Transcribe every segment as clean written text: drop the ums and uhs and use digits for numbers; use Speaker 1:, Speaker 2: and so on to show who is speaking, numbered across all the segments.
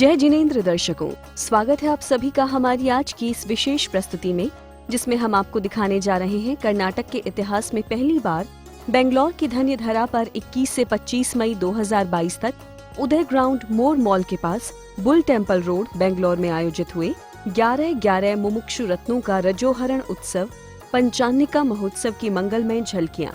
Speaker 1: जय जिनेंद्र दर्शकों, स्वागत है आप सभी का हमारी आज की इस विशेष प्रस्तुति में, जिसमें हम आपको दिखाने जा रहे हैं कर्नाटक के इतिहास में पहली बार बेंगलोर की धन्य धरा पर 21 से 25 मई 2022 तक उदय ग्राउंड मोर मॉल के पास बुल टेम्पल रोड बेंगलोर में आयोजित हुए 11-11 मुमुक्षु रत्नों का रजोहरण उत्सव पंचान्निका महोत्सव की मंगलमय झलकियां।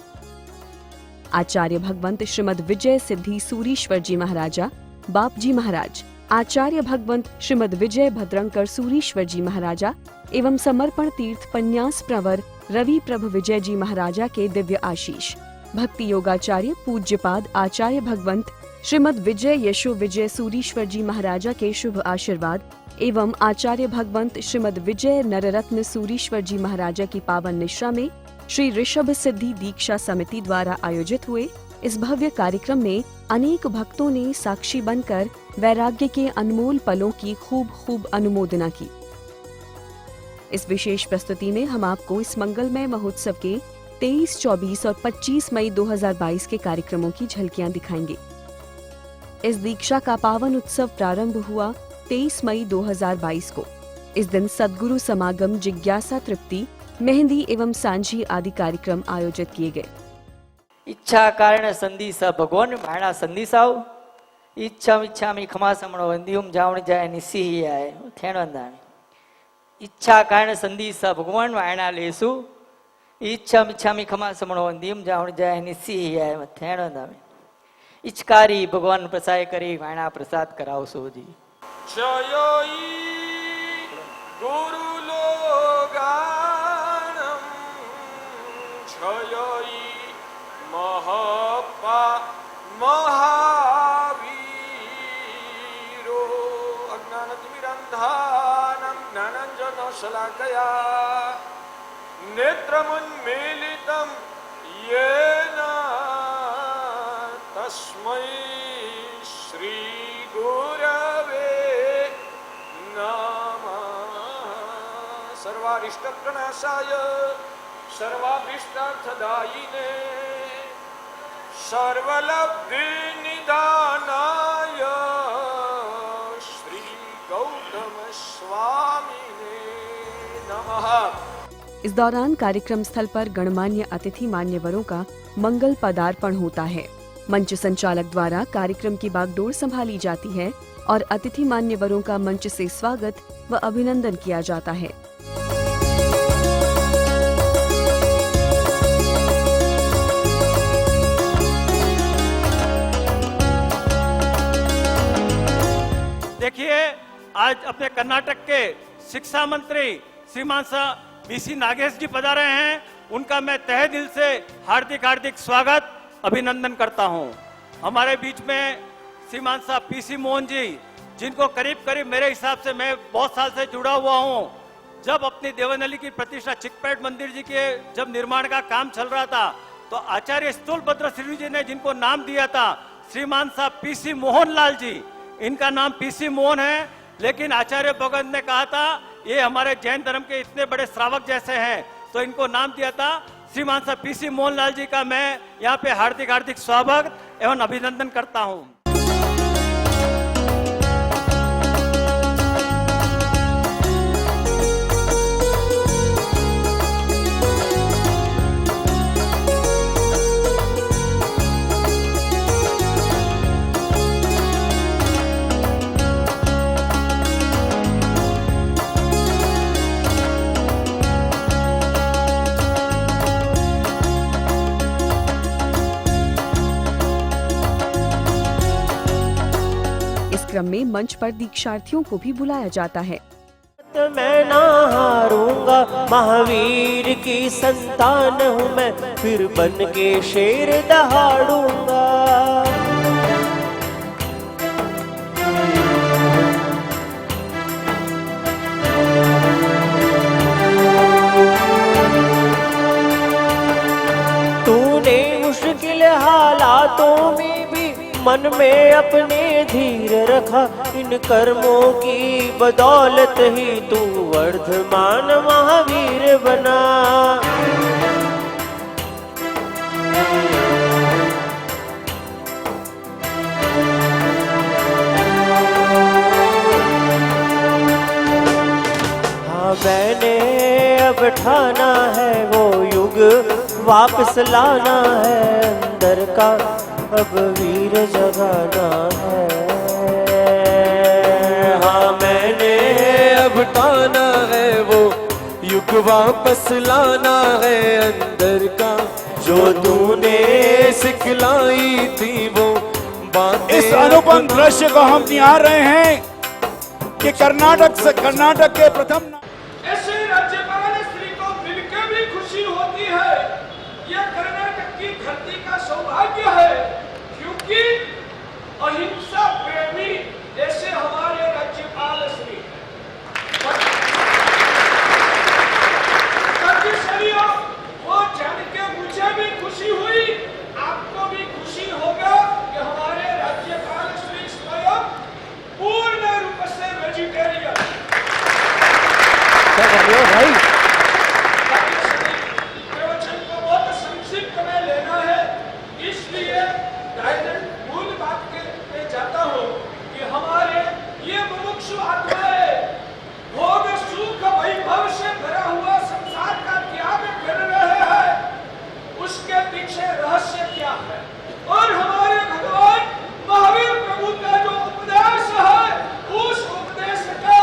Speaker 1: आचार्य भगवंत श्रीमद विजय सिद्धि सूरीश्वर जी महाराजा बाप जी महाराज, आचार्य भगवंत श्रीमद विजय भद्रंकर सूरीश्वर जी महाराजा एवं समर्पण तीर्थ पन्यास प्रवर रवि प्रभु विजय जी महाराजा के दिव्य आशीष, भक्ति योगाचार्य पूज्यपाद आचार्य भगवंत श्रीमद विजय यशो विजय सूरीश्वर जी महाराजा के शुभ आशीर्वाद एवं आचार्य भगवंत श्रीमद विजय नररत्न सूरीश्वर जी महाराजा की पावन निश्रा में श्री ऋषभ सिद्धि दीक्षा समिति द्वारा आयोजित हुए इस भव्य कार्यक्रम में अनेक भक्तों ने साक्षी बनकर वैराग्य के अनमोल पलों की खूब अनुमोदना की। इस विशेष प्रस्तुति में हम आपको इस मंगलमय महोत्सव के 23, 24 और 25 मई 2022 के कार्यक्रमों की झलकियां दिखाएंगे। इस दीक्षा का पावन उत्सव प्रारंभ हुआ 23 मई 2022 को। इस दिन सद्गुरु समागम, जिज्ञासा तृप्ति, मेहंदी एवं सांझी आदि कार्यक्रम आयोजित किए गए।
Speaker 2: इच्छा कारण संदेश भगवान भाणा संदेशाव इच्छामी खमा समणो वंदियुम जावण जाय निसिहि आए थेणवंदाणी। इच्छा कारण संदेश भगवान भाणा लेसु इच्छामी खमा समणो वंदियुम जावण जाय निसिहि आए थेणवंदाणी। इच्छकारी भगवान प्रसाय करी भाणा प्रसाद कराओ सोजी।
Speaker 3: जयोई गुरु लोगाणम जयोई महपा महावीरो अज्ञानतिमिरन्धानं ज्ञानाञ्जनशलाकया नेत्रमुन्मीलितं येन तस्मै श्रीगुरवे नमः। सर्वारिष्टप्रणाशाय सर्वाभीष्टार्थदायिने सर्वलब्धिनिदानाय श्री गौतम स्वामिने नमः।
Speaker 1: इस दौरान कार्यक्रम स्थल पर गणमान्य अतिथि मान्यवरों का मंगल पदार्पण होता है। मंच संचालक द्वारा कार्यक्रम की बागडोर संभाली जाती है और अतिथि मान्यवरों का मंच से स्वागत व अभिनंदन किया जाता है।
Speaker 4: देखिए, आज अपने कर्नाटक के शिक्षा मंत्री श्रीमान बीसी नागेश जी पधारे हैं। उनका मैं तहे दिल से हार्दिक स्वागत अभिनंदन करता हूं। हमारे बीच में श्रीमान साहब पीसी मोहन जी, जिनको करीब मेरे हिसाब से मैं बहुत साल से जुड़ा हुआ हूं। जब अपनी देवनहल्ली की प्रतिष्ठा चिकपेट मंदिर जी के जब निर्माण का काम चल रहा था, तो आचार्य स्थूलभद्र श्री जी ने जिनको नाम दिया था श्रीमान साहब पीसी मोहन लाल जी, इनका नाम पीसी मोहन है, लेकिन आचार्य भगवंत ने कहा था ये हमारे जैन धर्म के इतने बड़े श्रावक जैसे हैं, तो इनको नाम दिया था श्रीमान साहब पीसी मोहन लाल जी का मैं यहाँ पे हार्दिक स्वागत एवं अभिनंदन करता हूँ।
Speaker 1: क्रम में मंच पर दीक्षार्थियों को भी बुलाया जाता है।
Speaker 5: मैं ना हारूंगा, महावीर की संतान हूँ मैं, फिर बन के शेर दहाड़ूंगा। तूने मुश्किल हालातों में भी मन में अपने धीर रखा, इन कर्मों की बदौलत ही तू वर्धमान महावीर बना। मैंने अब ठाना है वो युग वापस लाना है, अंदर का अब वीर जगाना है। हाँ मैंने
Speaker 6: अब ठाना है वो युग वापस लाना है, अंदर का जो तूने सिखलाई थी वो बातें।
Speaker 7: इस अनुपम दृश्य को हम निहार रहे हैं कि कर्नाटक के प्रथम
Speaker 3: ऐसे राज्यपाल श्री को मिलकर भी खुशी होती है। यह कर्नाटक की धरती का सौभाग्य है, क्योंकि अहिंसा प्रेमी ऐसे हमारे राज्यपाल श्री हैं। वो जान के मुझे भी खुशी हुई, आपको भी खुशी होगा कि हमारे राज्यपाल श्री स्वयं पूर्ण रूप से वेजिटेरियन।
Speaker 5: क्या कर रहे हो भाई?
Speaker 3: प्रवचन को बहुत संक्षिप्त में लेना है, इसलिए डायरेक्ट मूल बात पे जाता हूँ कि हमारे ये मुमुक्षु आत्माएं भोग सुख वैभव से भरा हुआ संसार का त्याग कर रहे हैं, उसके पीछे रहस्य क्या है? और हमारे भगवान महावीर प्रभु का जो उपदेश है, उस उपदेश का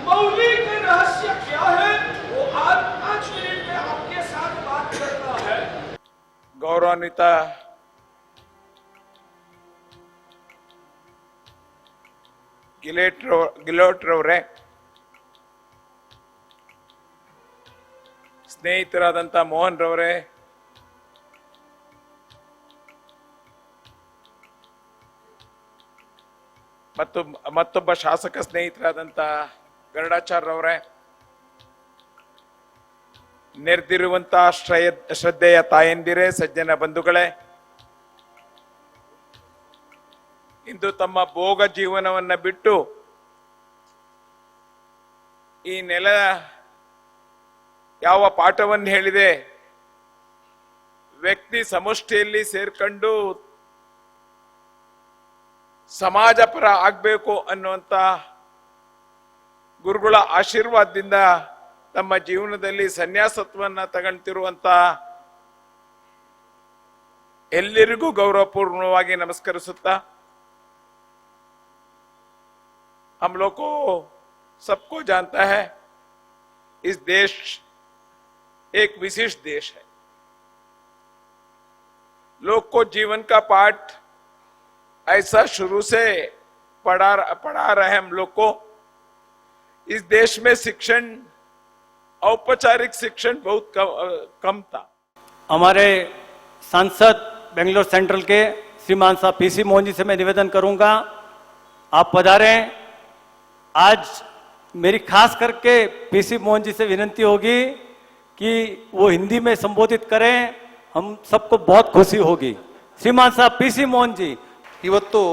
Speaker 3: मौलिक रहस्य क्या है, वो आज 5 मिनट में आपके साथ बात करना है।
Speaker 7: गौरवान्वित ಗಿಲೋಟ್ರವರೇ, ಸ್ನೇಹಿತರಾದಂಥ ಮೋಹನ್ ರವರೇ, ಮತ್ತೊಬ್ಬ ಶಾಸಕ ಸ್ನೇಹಿತರಾದಂಥ ಗರುಡಾಚಾರ್ಯವರೇ, ನೆರೆದಿರುವಂತ ಶ್ರದ್ಧೆಯ ತಾಯಂದಿರೇ, ಸಜ್ಜನ ಬಂಧುಗಳೇ, ಇಂದು ತಮ್ಮ ಭೋಗ ಜೀವನವನ್ನ ಬಿಟ್ಟು ಈ ನೆಲ ಯಾವ ಪಾಠವನ್ನು ಹೇಳಿದೆ, ವ್ಯಕ್ತಿ ಸಮಷ್ಟಿಯಲ್ಲಿ ಸೇರ್ಕೊಂಡು ಸಮಾಜ ಪರ ಆಗ್ಬೇಕು ಅನ್ನುವಂತ ಗುರುಗಳ ಆಶೀರ್ವಾದದಿಂದ ತಮ್ಮ ಜೀವನದಲ್ಲಿ ಸನ್ಯಾಸತ್ವವನ್ನು ತಗೊಂತಿರುವಂತ ಎಲ್ಲರಿಗೂ ಗೌರವಪೂರ್ಣವಾಗಿ ನಮಸ್ಕರಿಸುತ್ತಾ, हम लोग को सबको जानता है इस देश एक विशिष्ट देश है। लोग को जीवन का पाठ ऐसा शुरू से पढ़ा रहे हम लोग को। इस देश में शिक्षण, औपचारिक शिक्षण बहुत कम था।
Speaker 4: हमारे सांसद बेंगलोर सेंट्रल के श्रीमान साहब पीसी मोहन जी से मैं निवेदन करूंगा, आप पधारें। आज मेरी खास करके पीसी मोहन जी से विनती होगी कि वो हिंदी में संबोधित करें, हम सबको बहुत खुशी होगी। श्रीमान साहब पीसी मोहन जी।
Speaker 8: ಇವತ್ತು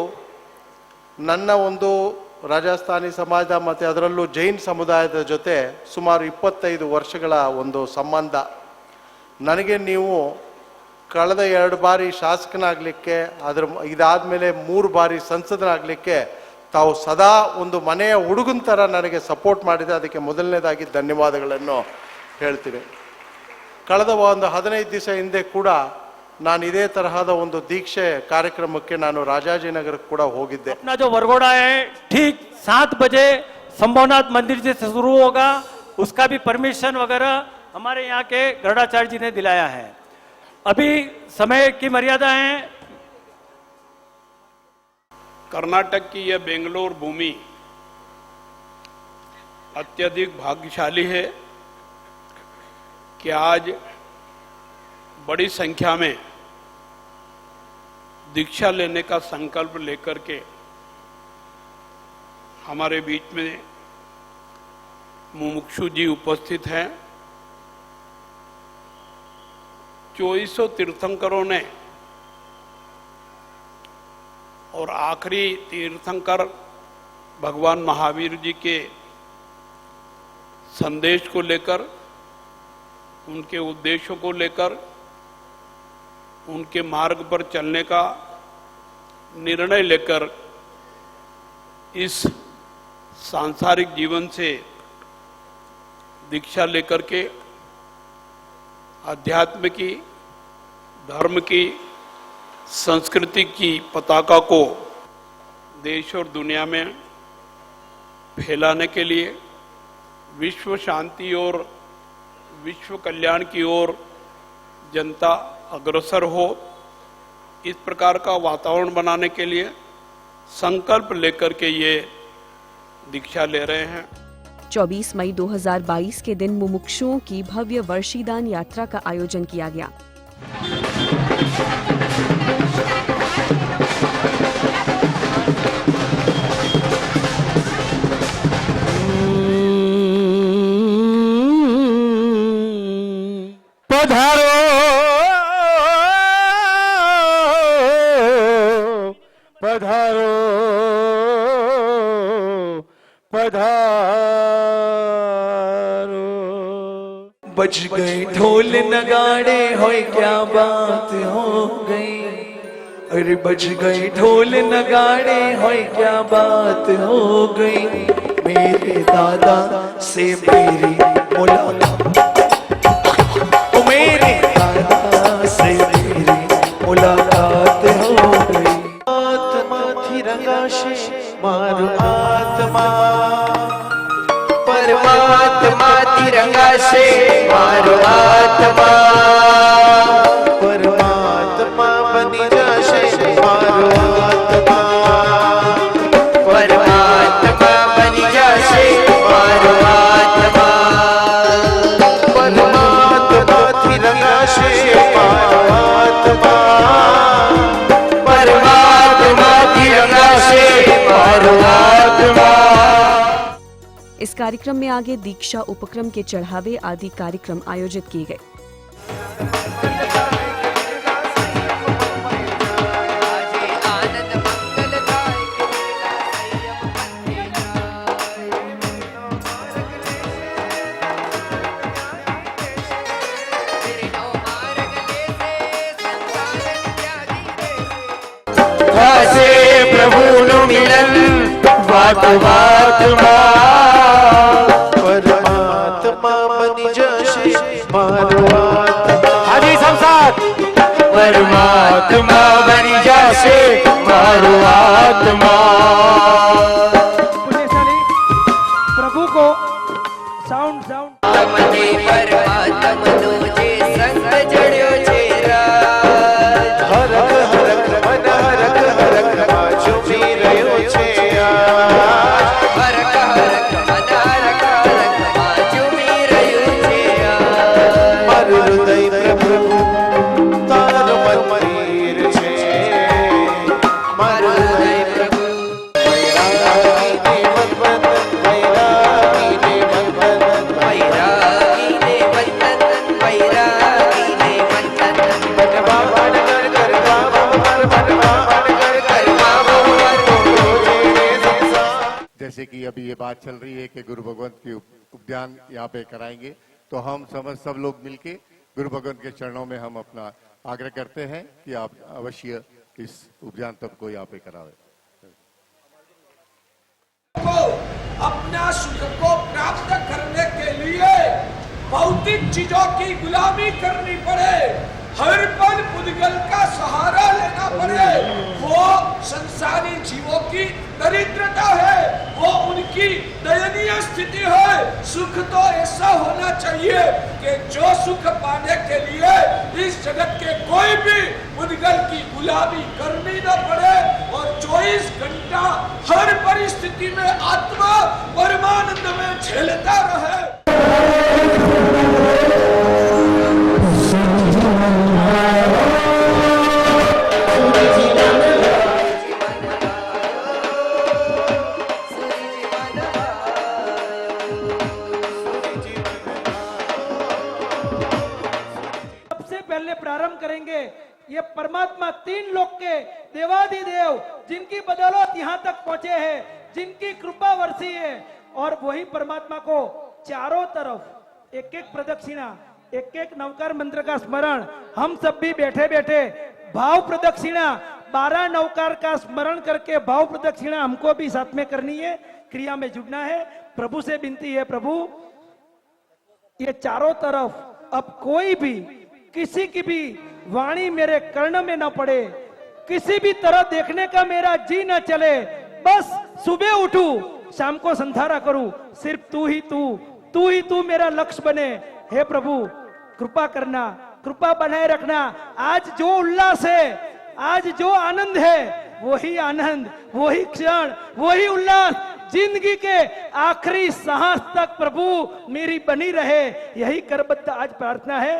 Speaker 8: ನನ್ನ ಒಂದು ರಾಜಸ್ಥಾನಿ ಸಮಾಜ ಮತ್ತು ಅದರಲ್ಲೂ ಜೈನ್ ಸಮುದಾಯದ ಜೊತೆ ಸುಮಾರು 25 ವರ್ಷಗಳ ಒಂದು ಸಂಬಂಧ. ನನಗೆ ನೀವು ಕಳೆದ 2 ಬಾರಿ ಶಾಸಕನಾಗಲಿಕ್ಕೆ, ಇದಾದ ಮೇಲೆ 3 ಬಾರಿ ಸಂಸದನಾಗಲಿಕ್ಕೆ ತಾವು ಸದಾ ಒಂದು ಮನೆಯ ಹುಡುಗನ ಥರ ನನಗೆ ಸಪೋರ್ಟ್ ಮಾಡಿದೆ. ಅದಕ್ಕೆ ಮೊದಲನೇದಾಗಿ ಧನ್ಯವಾದಗಳನ್ನು ಹೇಳ್ತೀನಿ. ಕಳೆದ ಒಂದು 15 ದಿವಸ ಹಿಂದೆ ಕೂಡ ನಾನು ಇದೇ ತರಹದ ಒಂದು ದೀಕ್ಷೆ ಕಾರ್ಯಕ್ರಮಕ್ಕೆ ನಾನು ರಾಜಾಜಿನಗರಕ್ಕೆ ಕೂಡ ಹೋಗಿದ್ದೆ.
Speaker 4: अपना जो वरघोड़ा है ठीक 7 बजे संभवनाथ मंदिर से शुरू होगा, उसका भी परमिशन वगैरह हमारे यहाँ के गरुड़ाचार्य जी ने दिलाया है। अभी समय की मर्यादा है।
Speaker 9: कर्नाटक की यह बेंगलोर भूमि अत्यधिक भाग्यशाली है कि आज बड़ी संख्या में दीक्षा लेने का संकल्प लेकर के हमारे बीच में मुमुक्षु जी उपस्थित हैं। 2400 तीर्थंकरों ने और आखिरी तीर्थंकर भगवान महावीर जी के संदेश को लेकर, उनके उद्देश्यों को लेकर, उनके मार्ग पर चलने का निर्णय लेकर इस सांसारिक जीवन से दीक्षा लेकर के अध्यात्म की, धर्म की, संस्कृति की पताका को देश और दुनिया में फैलाने के लिए, विश्व शांति और विश्व कल्याण की ओर जनता अग्रसर हो, इस प्रकार का वातावरण बनाने के लिए संकल्प लेकर के ये दीक्षा ले रहे हैं।
Speaker 1: 24 मई 2022 के दिन मुमुक्षुओं की भव्य वर्षीदान यात्रा का आयोजन किया गया।
Speaker 6: पधारो पधारो पधारो।
Speaker 10: बज गए ढोल नगाड़े होए क्या बात हो गई, अरे बज गए ढोल नगाड़े होए क्या बात हो गई। मेरे दादा से मेरी मुलाकात, मेरे दादा से मेरी मुलाकात हो गई। आत्मा थी रंगाशे मारो आत्मा, परमात्मा तिरंगा से मारो आत्मा, परमात्मा बनी जाशे मारो आत्मा, परमात्मा बनी जाशे मारो आत्मा, परमात्मा तिरंगा से मारो आत्मा, परमात्मा तिरंगा से मारो आत्मा।
Speaker 1: इस कार्यक्रम में आगे दीक्षा उपक्रम के चढ़ावे आदि कार्यक्रम आयोजित किए गए।
Speaker 10: प्रभु नु मिलन बात बात परमात्मा बनी जाशे मारो आत्मा।
Speaker 6: हाजी सब साथ।
Speaker 10: परमात्मा बनी जाशे मारो आत्मा।
Speaker 3: प्रभु को साउंड
Speaker 10: तमने परमात्मा नो जे संग जड़्यो छे राज, हरक हरक मन हरक हरक झूमी रह्यो छे आज, हरक हरक मन हरक हरक झूमी रह्यो छे आज। मारू हृदय प्रभु तारो मन मंदिर छे, मारू हृदय प्रभु वैरागी ने बंधन, वैरागी ने बंधन, वैरागी ने बंधन, वैरागी ने बंधन। बनवा बन कर कर बाबा पर बनवा बन कर कर बाबा पर
Speaker 11: जैसे कि अभी ये बात चल रही है कि गुरु भगवंत की उपध्यान यहाँ पे कराएंगे, तो हम सब लोग मिलके गुरु भगवंत के चरणों में हम अपना आग्रह करते हैं कि आप अवश्य इस उपध्यान तब को यहाँ पे करावे।
Speaker 3: को अपना सुख को प्राप्त करने के लिए भौतिक चीजों की गुलामी करनी पड़े, हर पल पुद्गल का सहारा लेना पड़े, वो संसारी जीवों की दरिद्रता है, वो उनकी दयनीय स्थिति है। सुख तो ऐसा होना चाहिए कि जो सुख पाने के लिए इस जगत के कोई भी पुद्गल की गुलामी करनी न पड़े और 24 घंटा हर परिस्थिति में आत्मा परमानंद में झेलता रहे।
Speaker 12: प्रारंभ करेंगे। ये परमात्मा तीन लोक के देवाधिदेव जिनकी बदौलत यहाँ तक पहुंचे हैं, जिनकी कृपा वर्षी है, और वही परमात्मा को चारों तरफ एक एक प्रदक्षिणा, एक एक नवकार मंत्र का स्मरण, हम सब भी बैठे बैठे भाव प्रदक्षिणा 12 नवकार का स्मरण करके भाव प्रदक्षिणा हमको भी साथ में करनी है, क्रिया में जुड़ना है। प्रभु से विनती है, प्रभु ये चारों तरफ अब कोई भी किसी की भी वाणी मेरे कर्ण में न पड़े, किसी भी तरह देखने का मेरा जी न चले। बस सुबह उठूं, शाम को संधारा करूं, सिर्फ तू ही तू मेरा लक्ष्य बने। हे प्रभु कृपा करना, कृपा बनाए रखना। आज जो उल्लास है, आज जो आनंद है, वही आनंद, वही क्षण, वही उल्लास जिंदगी के आखिरी सांस तक प्रभु मेरी बनी रहे। यही करबद्ध आज प्रार्थना है।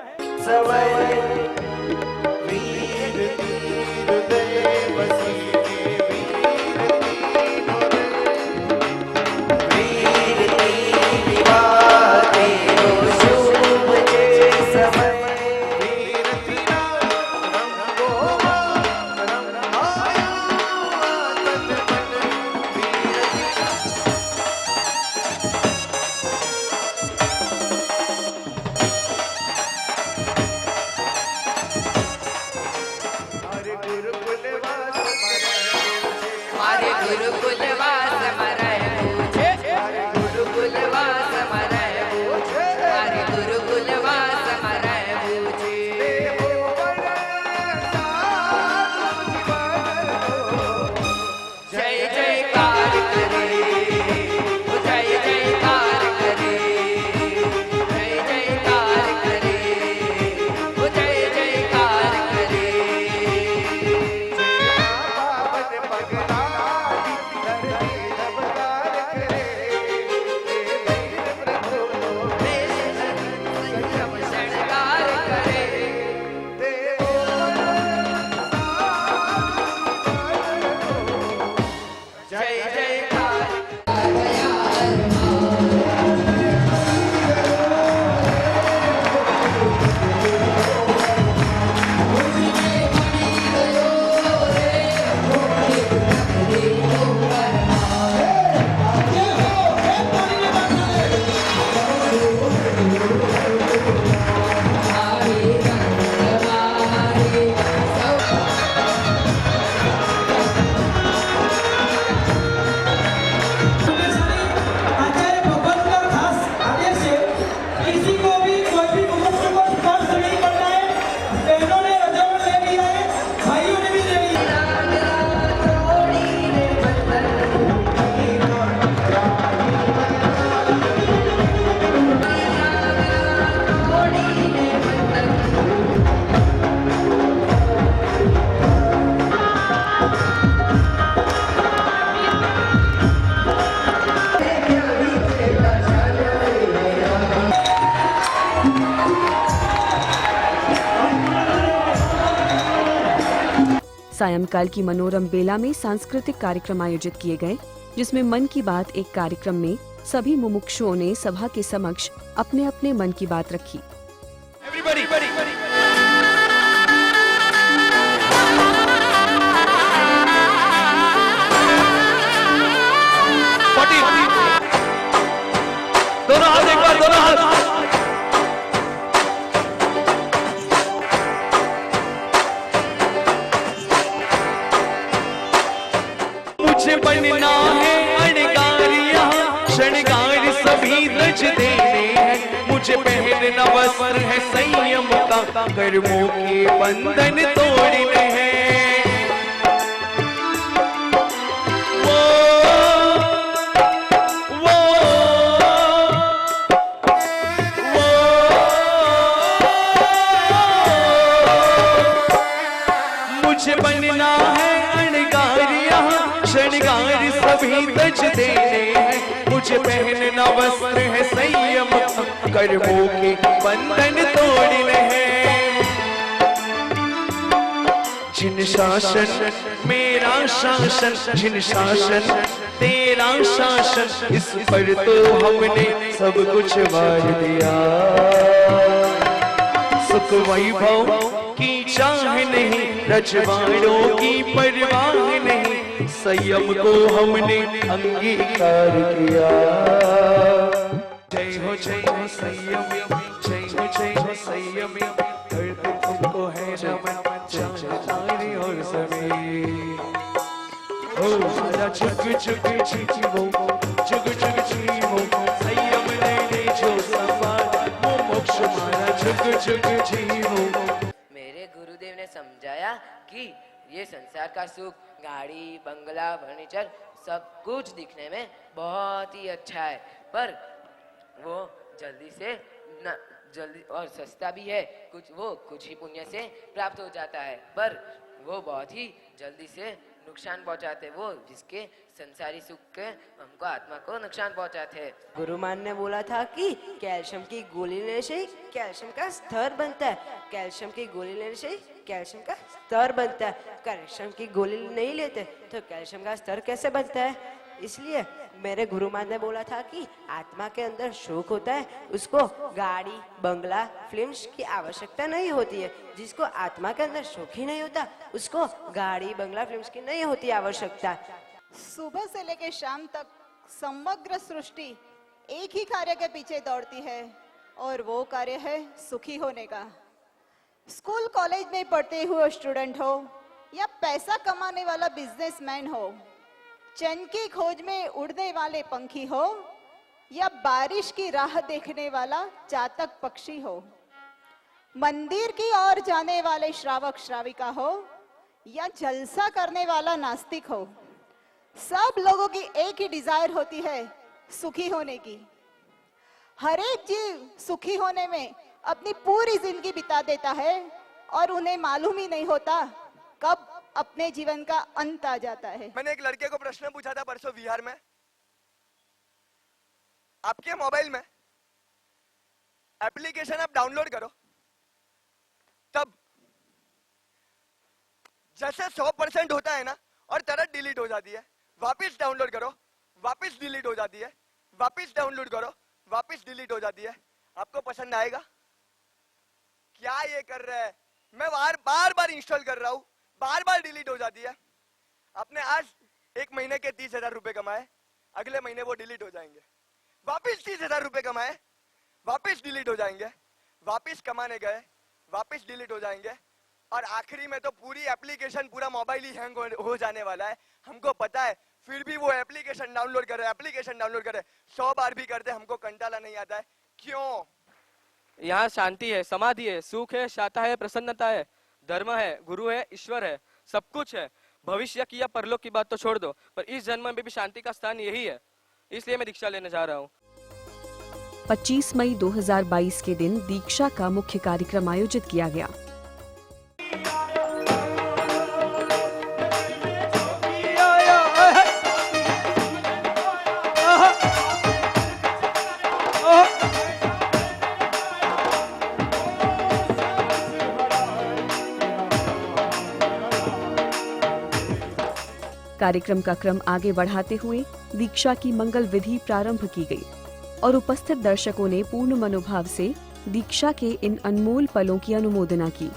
Speaker 1: सायंकाल की मनोरम बेला में सांस्कृतिक कार्यक्रम आयोजित किए गए, जिसमें मन की बात एक कार्यक्रम में सभी मुमुक्षुओं ने सभा के समक्ष अपने अपने मन की बात रखी।
Speaker 3: दोनों हाथ एक बार, दोनों हाथ। मुझे बनना है अणगारिया, शृंगार सभी रच देने हैं। मुझे पहनना वस्त्र है संयम का, कर्मों के बंधन तोड़ने हैं। मुझे बनना है अणगारिया, शृंगार सभी तज देने हैं। मुझे पहनना वस्त्र है संयम, कर्मों के बंधन तोड़ने हैं। जिन शासन मेरा शासन, जिन शासन तेरा शासन, इस पर तो हमने सब कुछ वार दिया। सुख वैभव की चाह नहीं, रजवाड़ों की परवाह नहीं, संयम को हमने अंगीकार किया। जय हो संयम, जय हो संयम, करते तुमको है नमन, चांद और समय। ओ राजा चुग चुग चीची वो, चुग चुग ची वो, संयम ले ले जो संभाल। जग जीऊं।
Speaker 13: मेरे गुरुदेव ने समझाया कि ये संसार का सुख, गाड़ी, बंगला, फर्नीचर सब कुछ दिखने में बहुत ही अच्छा है, पर वो जल्दी और सस्ता भी है, कुछ ही पुण्य से प्राप्त हो जाता है, पर वो बहुत ही जल्दी से नुकसान पहुंचाते हैं। वो जिसके संसारी सुख के हमको आत्मा को नुकसान पहुंचाते हैं। गुरुमान ने बोला था कि कैल्शियम की गोली लेने से कैल्शियम का स्तर बनता है, कैल्शियम की गोली लेने से कैल्शियम का स्तर बनता है। कैल्शियम की गोली नहीं लेते तो कैल्शियम का स्तर कैसे बनता है? इसलिए मेरे गुरुमान ने बोला था कि आत्मा के अंदर सुख होता है, उसको गाड़ी, बंगला, फिल्म्स की आवश्यकता नहीं होती है। जिसको आत्मा के अंदर सुख ही नहीं होता, उसको गाड़ी, बंगला, फिल्म्स की नहीं होती आवश्यकता।
Speaker 14: सुबह से लेकर शाम तक समग्र सृष्टि एक ही कार्य के पीछे दौड़ती है, और वो कार्य है सुखी होने का। स्कूल कॉलेज में पढ़ते हुए स्टूडेंट हो या पैसा कमाने वाला बिजनेसमैन हो, चैन की खोज में उड़ने वाले पंखी हो या बारिश की राह देखने वाला चातक पक्षी हो, मंदिर की ओर जाने वाले श्रावक श्राविका हो या जलसा करने वाला नास्तिक हो, सब लोगों की एक ही डिजायर होती है, सुखी होने की। हर एक जीव सुखी होने में अपनी पूरी जिंदगी बिता देता है और उन्हें मालूम ही नहीं होता कब अपने जीवन का अंत आ जाता है।
Speaker 15: मैंने एक लड़के को प्रश्न पूछा था परसों बिहार में, आपके मोबाइल में एप्लीकेशन आप डाउनलोड करो, तब जैसे 100% होता है ना, और तुरंत डिलीट हो जाती है। वापस डाउनलोड करो, वापस डिलीट हो जाती है, वापस डाउनलोड करो, वापस डिलीट हो जाती है। आपको पसंद आएगा? क्या ये कर रहा है? मैं बार बार इंस्टॉल कर रहा हूं, बार बार डिलीट हो जाती है। आपने आज 1 महीने के 30,000 रुपए कमाए, अगले महीने वो डिलीट हो जाएंगे। वापिस 30,000 रुपए कमाए, वापिस डिलीट हो जाएंगे, वापिस कमाने गए, वापिस डिलीट हो जाएंगे, और आखिरी में तो पूरी एप्लीकेशन, पूरा मोबाइल ही हैंग हो जाने वाला है। हमको पता है, फिर भी वो एप्लीकेशन डाउनलोड कर रहे हैं, एप्लीकेशन डाउनलोड कर रहे हैं। 100 बार भी करते, हमको कंटाला नहीं आता है। क्यों?
Speaker 16: यहाँ शांति है, समाधि है, सुख है, शांता है, प्रसन्नता है, धर्म है, गुरु है, ईश्वर है, सब कुछ है। भविष्य की या परलोक की बात तो छोड़ दो, पर इस जन्म में भी शांति का स्थान यही है। इसलिए मैं दीक्षा लेने जा रहा हूँ।
Speaker 1: 25 मई 2022 के दिन दीक्षा का मुख्य कार्यक्रम आयोजित किया गया। कार्यक्रम का क्रम आगे बढ़ाते हुए दीक्षा की मंगल विधि प्रारंभ की गई और उपस्थित दर्शकों ने पूर्ण मनोभाव से दीक्षा के इन अनमोल पलों की अनुमोदना की।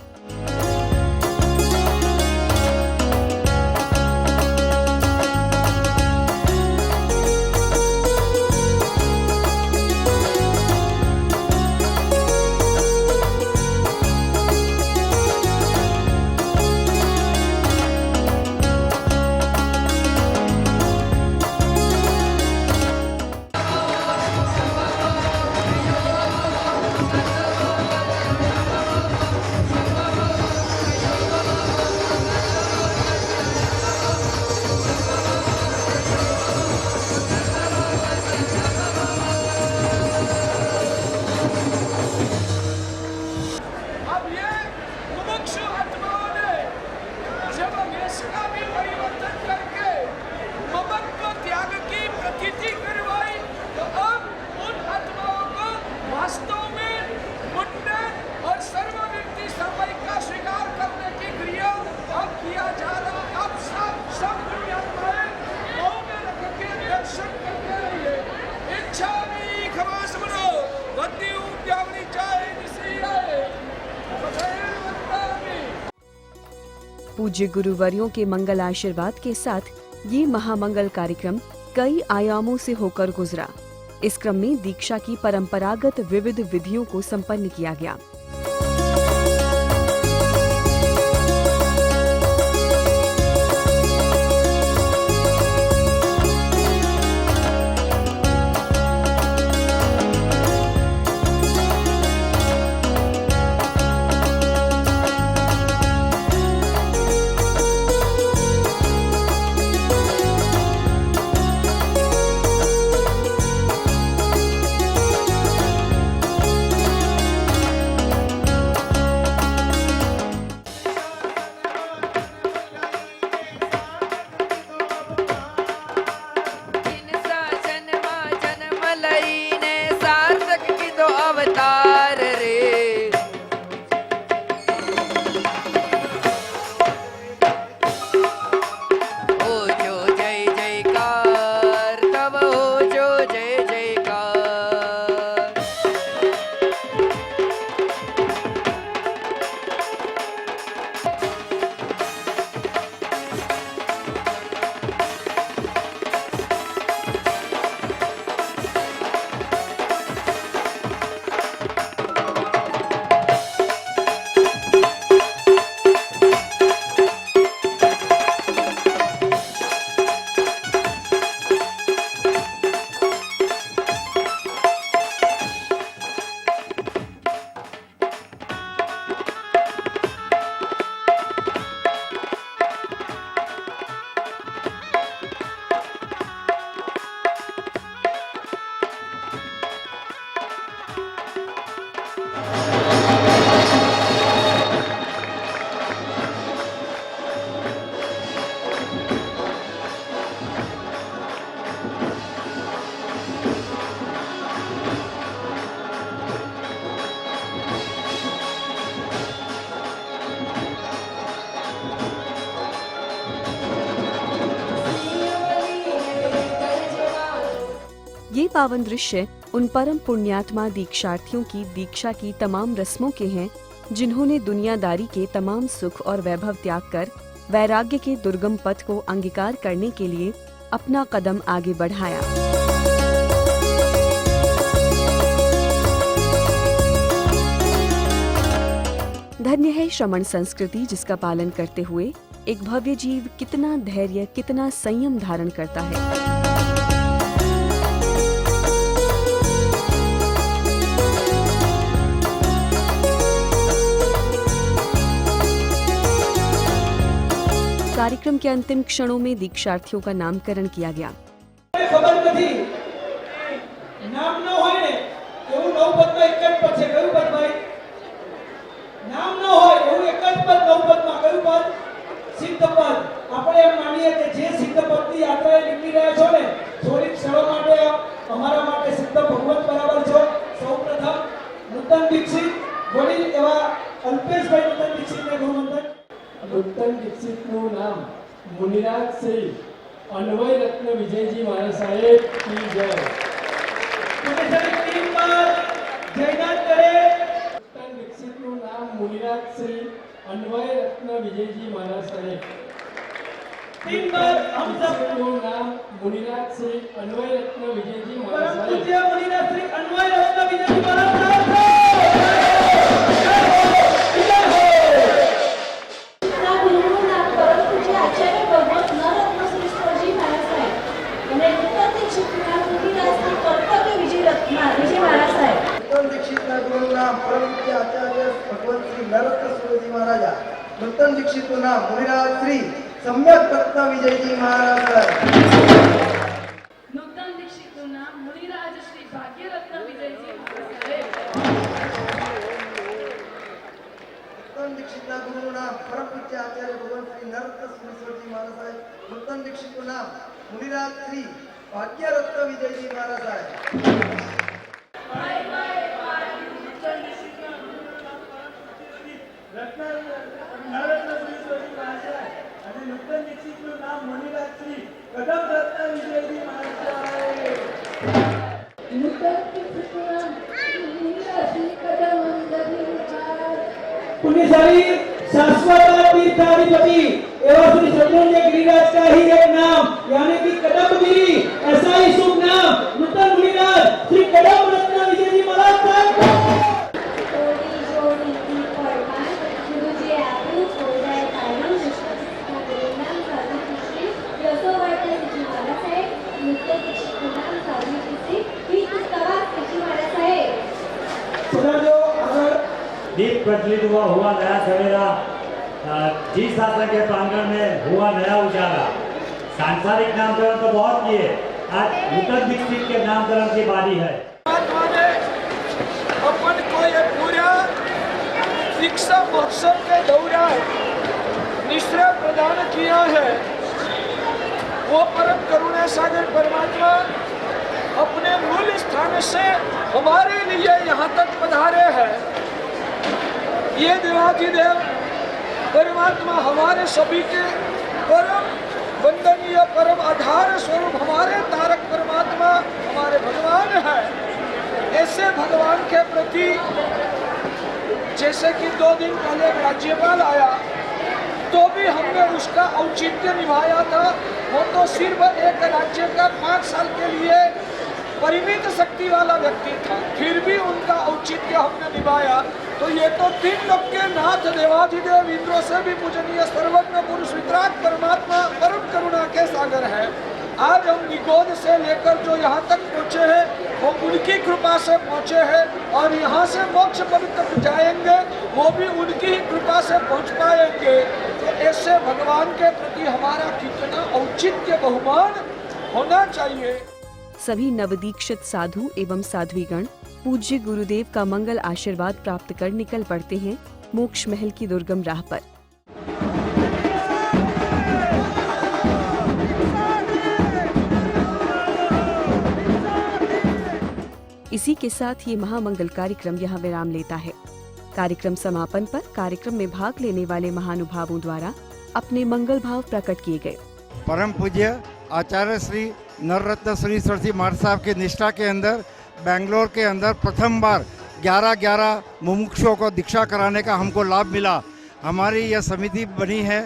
Speaker 1: पूज्य गुरुवर्यों के मंगल आशीर्वाद के साथ ये महामंगल कार्यक्रम कई आयामों से होकर गुजरा। इस क्रम में दीक्षा की परंपरागत विविध विधियों को संपन्न किया गया। पावन दृश्य उन परम पुण्यात्मा दीक्षार्थियों की दीक्षा की तमाम रस्मों के हैं जिन्होंने दुनियादारी के तमाम सुख और वैभव त्याग कर वैराग्य के दुर्गम पथ को अंगीकार करने के लिए अपना कदम आगे बढ़ाया। धन्य है श्रमण संस्कृति जिसका पालन करते हुए एक भव्य जीव कितना धैर्य कितना संयम धारण करता है। कार्यक्रम के अंतिम क्षणों में दीक्षार्थियों का नामकरण किया गया।
Speaker 12: खबर नहीं नाम न હોય ને એવું નવ પદમાં એક જ પદ છે કયું પદ ભાઈ નામ ન હોય એવું એક જ પદ નવ પદમાં કયું પદ સિદ્ધ પદ આપણે એમ માનીએ કે જે સિદ્ધ પદની યાત્રાએ નીકળી રહ્યા છો ને થોડીક ક્ષણો માટે અમારા માટે સિદ્ધ ભગવત બરાબર છો। સૌપ્રથમ નૂતન દીક્ષિત વડીલ એવા અલ્પેશભાઈ નૂતન દીક્ષિતને ગુરુવંદન।
Speaker 17: નૂતન દીક્ષિતનું નામ મુનિરાજ શ્રી અન્વય રત્ન વિજયજી મહારાજ સાહેબ की जय।
Speaker 12: तीन बार जयनाथ करे।
Speaker 17: નૂતન દીક્ષિતનું નામ મુનિરાજ શ્રી અન્વય રત્ન વિજયજી મહારાજ સાહેબ।
Speaker 12: तीन बार हम सब
Speaker 17: નામ મુનિરાજ શ્રી અન્વય રત્ન વિજયજી મહારાજ
Speaker 12: परम
Speaker 17: સાહેબ।
Speaker 12: पूज्य मुनिनाथ श्री अन्वय रत्न विजयजी महाराज साहब
Speaker 15: नूतन दीक्षित नाम मुनिराज श्री सम्यक रत्न विजयजी महाराज।
Speaker 18: नूतन दीक्षित नाम मुनिराज श्री भाग्य रत्न विजयजी महाराज।
Speaker 15: नूतन दीक्षित गुरु नाम परम पूज्य आचार्य भगवान श्री नररत्न सुरेश्वरजी महाराज। नूतन दीक्षित नाम मुनिराज श्री भाग्य रत्न विजयजी महाराज।
Speaker 12: नूतन दीक्षित नाम मुनिराज श्री कदम रत्न विजयजी महाराज।
Speaker 18: नूतन दीक्षित नाम मुनिराज श्री कदम
Speaker 12: पुण्यशाली शाश्वत तीर्थाधिपति एवं श्री शत्रुंजय गिरिराज का ही एक नाम यानी कि कदमगिरी ऐसा ही शुभ नाम नूतन मुनिराज श्री कदम रत्न विजयजी महाराज साहब।
Speaker 19: दीप प्रज्वलित हुआ नया सवेरा, जी शासन के प्रांगण में हुआ नया उजाला। सांसारिक नामकरण तो बहुत किए, आज नूतन दीक्षित के नामकरण की बारी है।
Speaker 3: अपन को ये पूरा शिक्षा महोत्सव के दौरान निश्चय प्रदान किया है वो परम करुणा सागर परमात्मा अपने मूल स्थान से हमारे लिए यहाँ तक पधारे हैं। ये देवाधिदेव परमात्मा हमारे सभी के परम वंदनीय परम आधार स्वरूप हमारे तारक परमात्मा हमारे भगवान है। ऐसे भगवान के प्रति जैसे कि 2 दिन पहले राज्यपाल आया तो भी हमने उसका औचित्य निभाया था। वो तो सिर्फ एक राज्य का 5 साल के लिए परिमित शक्ति वाला व्यक्ति था, फिर भी उनका औचित्य हमने निभाया। तो ये तो 3 लोक के नाथ देवाधिदेव इंद्रों से भी पूजनीय सर्वज्ञ पुरुष वितराग परमात्मा परम करुणा के सागर है। आज हम निगोद से लेकर जो यहाँ तक पहुँचे हैं वो उनकी कृपा से पहुँचे हैं और यहाँ से मोक्ष पद तक जाएंगे वो भी उनकी ही कृपा से पहुँच पाएंगे। तो ऐसे भगवान के प्रति हमारा कितना औचित्य बहुमान होना चाहिए।
Speaker 1: सभी नवदीक्षित साधु एवं साध्वीगण पूज्य गुरुदेव का मंगल आशीर्वाद प्राप्त कर निकल पड़ते हैं मोक्ष महल की दुर्गम राह पर। इसी के साथ ये महामंगल कार्यक्रम यहाँ विराम लेता है। कार्यक्रम समापन पर कार्यक्रम में भाग लेने वाले महानुभावों द्वारा अपने मंगल भाव प्रकट किए गए।
Speaker 20: परम पूज्य आचार्य श्री नररत्न श्री सरजी महाराज साहब की निष्ठा के अंदर बेंगलोर के अंदर प्रथम बार 11 मुमुक्षुओं को दीक्षा कराने का हमको लाभ मिला। हमारी यह समिति बनी है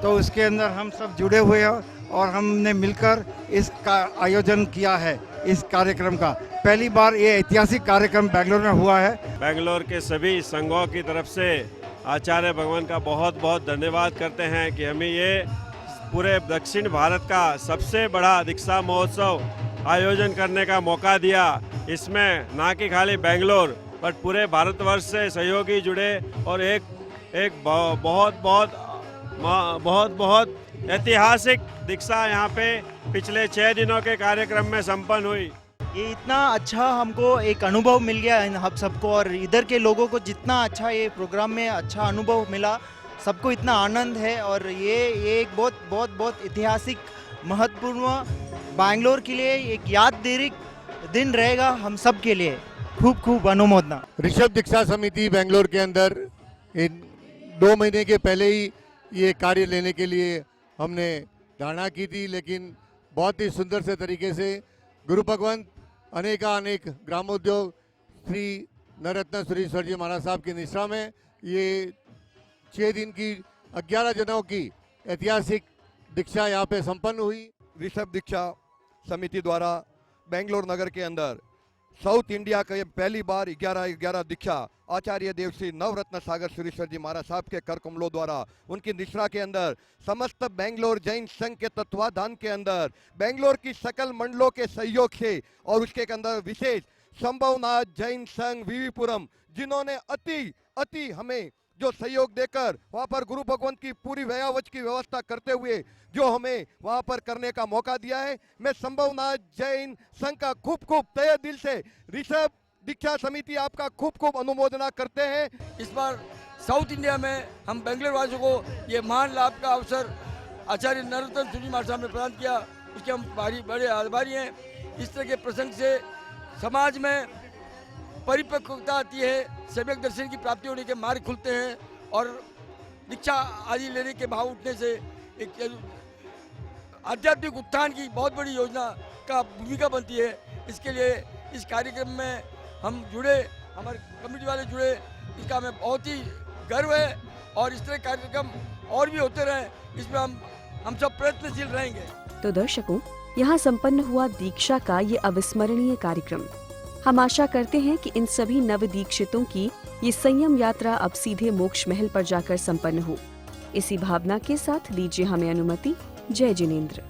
Speaker 20: तो उसके अंदर हम सब जुड़े हुए हैं और हमने मिलकर इसका आयोजन किया है। इस कार्यक्रम का पहली बार ये ऐतिहासिक कार्यक्रम बेंगलोर में हुआ है।
Speaker 6: बेंगलोर के सभी संघों की तरफ से आचार्य भगवान का बहुत बहुत धन्यवाद करते हैं कि हमें ये पूरे दक्षिण भारत का सबसे बड़ा दीक्षा महोत्सव आयोजन करने का मौका दिया। इसमें ना कि खाली बेंगलोर पर पूरे भारतवर्ष से सहयोगी जुड़े और एक बहुत ऐतिहासिक दीक्षा यहाँ पे पिछले 6 दिनों के कार्यक्रम में संपन्न हुई।
Speaker 21: ये इतना अच्छा हमको एक अनुभव मिल गया हम सबको, और इधर के लोगों को जितना अच्छा ये प्रोग्राम में अच्छा अनुभव मिला, सबको इतना आनंद है। और ये एक बहुत ऐतिहासिक महत्वपूर्ण बैंगलोर के लिए एक यादगारी दिन रहेगा हम सब के लिए। खूब अनुमोदना।
Speaker 11: ऋषभ दीक्षा समिति बेंगलोर के अंदर 2 महीने के पहले ही ये कार्य लेने के लिए हमने धारणा की थी, लेकिन बहुत ही सुंदर से तरीके से गुरु भगवंत अनेक ग्रामोद्योग श्री नररत्न श्री सरजी महाराज साहब की निष्ठा में ये 6 दिन की 11 जनों की ऐतिहासिक दीक्षा यहाँ पे संपन्न हुई।
Speaker 22: ऋषभ दीक्षा समिति द्वारा बेंगलोर नगर के अंदर साउथ इंडिया के पहली बार 11 दीक्षा आचार्य देव श्री नवरत्न सागर सुरेश्वर जी महाराज साहब के कर कमलों द्वारा उनकी निष्ठा के अंदर समस्त बेंगलोर जैन संघ के तत्वाधान के अंदर बेंगलोर की सकल मंडलों के सहयोग से और उसके अंदर विशेष संभवनाथ जैन संघ वीवीपुरम, जिन्होंने अति हमें जो सहयोग देकर वहाँ पर गुरु भगवंत की पूरी व्यावच की व्यवस्था करते हुए जो हमें वहाँ पर करने का मौका दिया है, मैं संभवनाथ जैन संघ का खूब तहे दिल से ऋषभ दीक्षा समिति आपका खूब अनुमोदना करते हैं।
Speaker 23: इस बार साउथ इंडिया में हम बेंगलोर वासियों को ये महान लाभ का अवसर आचार्य नररत्न सुजी महाराज साहब ने प्रदान किया, उसके हम बड़े आभारी हैं। इस तरह के प्रसंग से समाज में परिपक्वता आती है, सम्यक दर्शन की प्राप्ति होने के मार्ग खुलते हैं और दीक्षा आदि लेने के भाव उठने से एक आध्यात्मिक उत्थान की बहुत बड़ी योजना का भूमिका बनती है। इसके लिए इस कार्यक्रम में हम जुड़े, हमारे कमेटी वाले जुड़े, इसका हमें बहुत ही गर्व है और इस तरह कार्यक्रम और भी होते रहें, इसमें हम सब प्रयत्नशील रहेंगे।
Speaker 1: तो दर्शकों, यहाँ संपन्न हुआ दीक्षा का ये अविस्मरणीय कार्यक्रम। हम आशा करते हैं कि इन सभी नव दीक्षितों की ये संयम यात्रा अब सीधे मोक्ष महल पर जाकर संपन्न हो। इसी भावना के साथ दीजिए हमें अनुमति। जय जिनेंद्र।